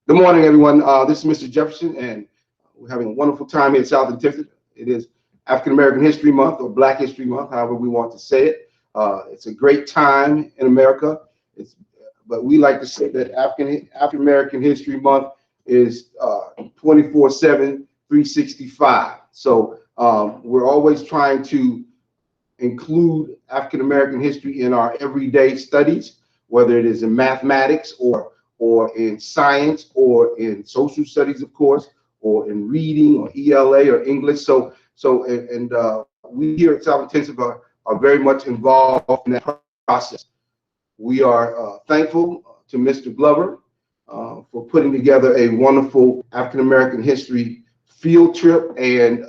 Good morning, everyone. This is Mr. Jefferson, and we're having a wonderful time here in South Texas. It is African American History Month or Black History Month, however we want to say it. It's a great time in America. But we like to say that African American History Month is 24/7, 365. So we're always trying to include African American history in our everyday studies, whether it is in mathematics or in science or in social studies, of course, or in reading or ELA or English. We here at South Intensive are very much involved in that process. We are thankful to Mr. Glover for putting together a wonderful African American history field trip and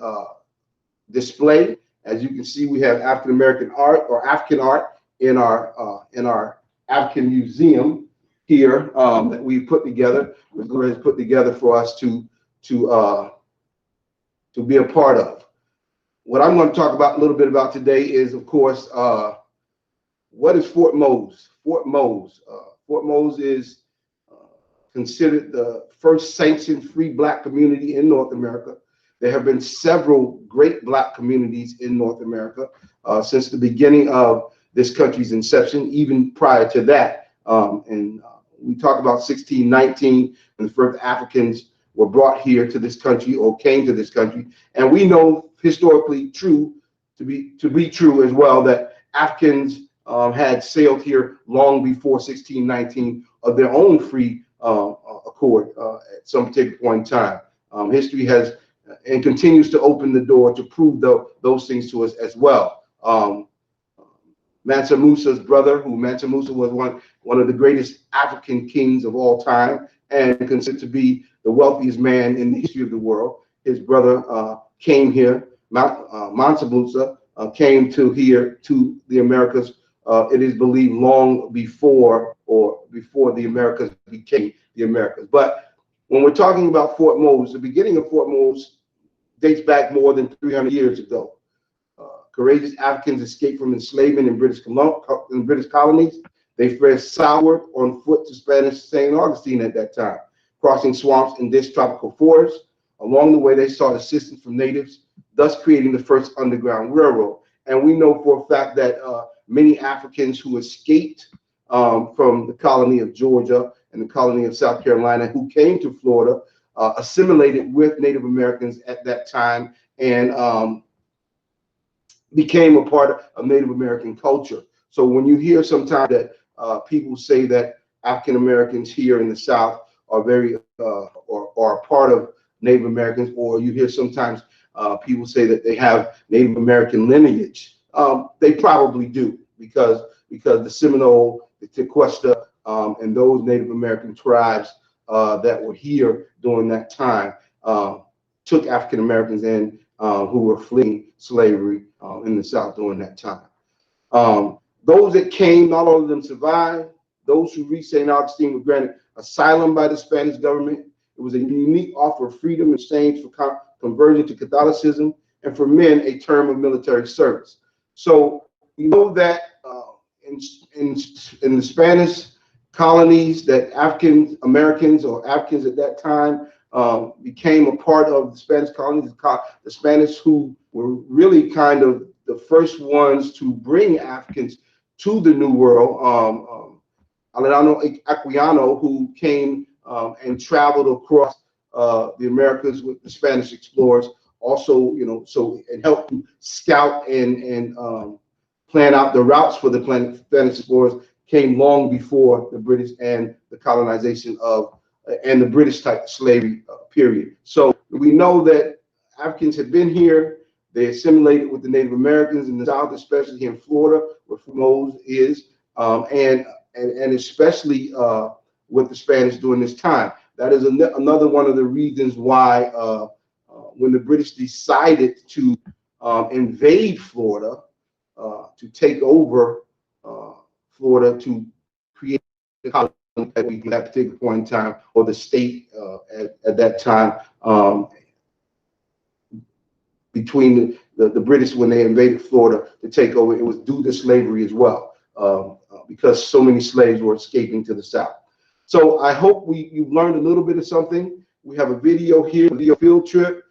display. As you can see, we have African American art or African art in our African Museum here that we put together. Glover has put together for us to be a part of. What I'm going to talk about a little bit about today is, of course, what is Fort Mose? Fort Mose is considered the first sanctioned free Black community in North America. There have been several great Black communities in North America since the beginning of this country's inception, even prior to that. We talk about 1619 when the first Africans were brought here to this country or came to this country. And we know historically to be true as well that Africans had sailed here long before 1619 of their own free accord at some particular point in time. History has and continues to open the door to prove those things to us as well. Mansa Musa's brother, Mansa Musa was one of the greatest African kings of all time and considered to be the wealthiest man in the history of the world. His brother came here. Mansa Musa came to the Americas. It is believed long before the Americas became the Americas. But when we're talking about Fort Mose, the beginning of Fort Mose dates back more than 300 years ago. Courageous Africans escaped from enslavement in British colonies. They fled southward on foot to Spanish St. Augustine at that time, crossing swamps and dense tropical forests. Along the way, they sought assistance from natives, thus creating the first underground railroad. And we know for a fact that many Africans who escaped from the colony of Georgia and the colony of South Carolina who came to Florida assimilated with Native Americans at that time and became a part of Native American culture. So when you hear sometimes that people say that African Americans here in the South are very or a part of Native Americans, or you hear sometimes people say that they have Native American lineage, they probably do because the Seminole, the Tequesta, and those Native American tribes that were here during that time took African Americans in who were fleeing slavery in the South during that time. Those that came, not all of them survived. Those who reached St. Augustine were granted asylum by the Spanish government. It was a unique offer of freedom in exchange for conversion to Catholicism, and for men, a term of military service. So we know that in the Spanish colonies that African Americans or Africans at that time became a part of the Spanish colonies, the Spanish who were really kind of the first ones to bring Africans to the New World. Alejandro Aquino, who came and traveled across the Americas with the Spanish explorers, also, and helped scout and plan out the routes for the Spanish explorers, came long before the British and the colonization of and the British type slavery period. So we know that Africans had been here. They assimilated with the Native Americans in the South, especially here in Florida, where Mose is, and especially with the Spanish during this time. That is another one of the reasons why when the British decided to invade Florida, to take over Florida, to create the colony at that particular point in time, or the state at that time, between the British when they invaded Florida to take over, it was due to slavery as well, because so many slaves were escaping to the South. So I hope you've learned a little bit of something. We have a video here, video field trip.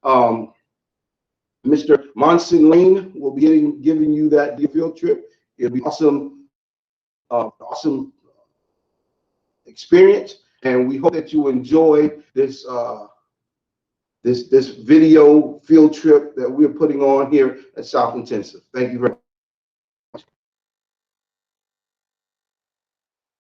Mr. Monson Lane will be giving you that field trip. It'll be awesome, awesome experience, and we hope that you enjoy this this video field trip that we're putting on here at South Intensive. Thank you very much.